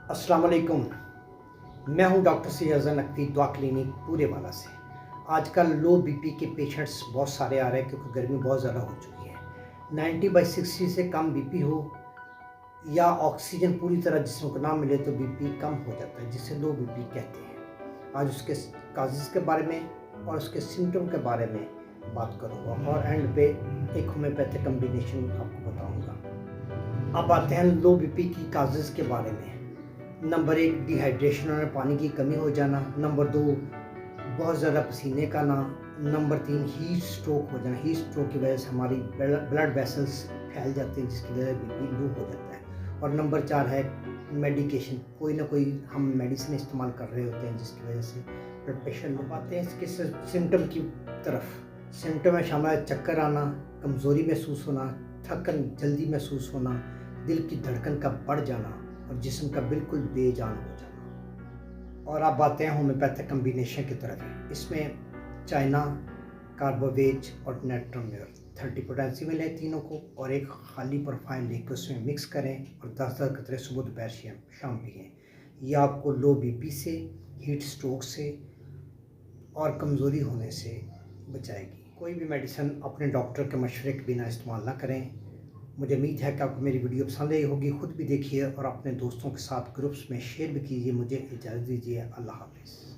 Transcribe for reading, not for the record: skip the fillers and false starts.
अस्सलाम वालेकुम। मैं हूं डॉक्टर सियाज़ नकवी, दुआ क्लिनिक पूरे वाला से। आजकल लो बीपी के पेशेंट्स बहुत सारे आ रहे हैं क्योंकि गर्मी बहुत ज़्यादा हो चुकी है। 90/60 से कम बीपी हो या ऑक्सीजन पूरी तरह जिस्म को ना मिले तो बीपी कम हो जाता है, जिसे लो बीपी कहते हैं। आज उसके काजेज़ के बारे में और उसके सिम्टम के बारे में बात करूँगा और एंड पे एक होम्योपैथिक कम्बिनेशन आपको बताऊँगा। अब आते हैं लो बीपी की काजेज़ के बारे में। नंबर 1 डिहाइड्रेशन और पानी की कमी हो जाना। नंबर 2 बहुत ज़्यादा पसीने का ना। नंबर 3 हीट स्ट्रोक हो जाना। हीट स्ट्रोक की वजह से हमारी ब्लड वेसल्स फैल जाते हैं, जिसकी वजह से बीपी लो हो जाता है। और नंबर 4 है मेडिकेशन, कोई ना कोई हम मेडिसिन इस्तेमाल कर रहे होते हैं जिसकी वजह से ब्लड प्रेशर लो पाते हैं। इसके सिम्टम की तरफ सिम्टम में शामिल है चक्कर आना, कमज़ोरी महसूस होना, थकन जल्दी महसूस होना, दिल की धड़कन का बढ़ जाना और जिस्म का बिल्कुल बेजान हो जाना। और अब आते हैं होम्योपैथिक कम्बिनेशन की तरफ। इसमें चाइना, कार्बोवेज और नेट्रोम्योर 30 पोटेंसी मिले तीनों को और एक खाली प्रोफाइल लेकर उसमें मिक्स करें और 10-10 कतरे सुबह दोपहर शाम पिएँ। यह आपको लो बीपी से, हीट स्ट्रोक से और कमज़ोरी होने से बचाएगी। कोई भी मेडिसिन अपने डॉक्टर के मशवरे के बिना इस्तेमाल ना करें। मुझे उम्मीद है कि आपको मेरी वीडियो पसंद आई होगी। खुद भी देखिए और अपने दोस्तों के साथ ग्रुप्स में शेयर भी कीजिए। मुझे इजाज़त दीजिए। अल्लाह हाफ़िज़।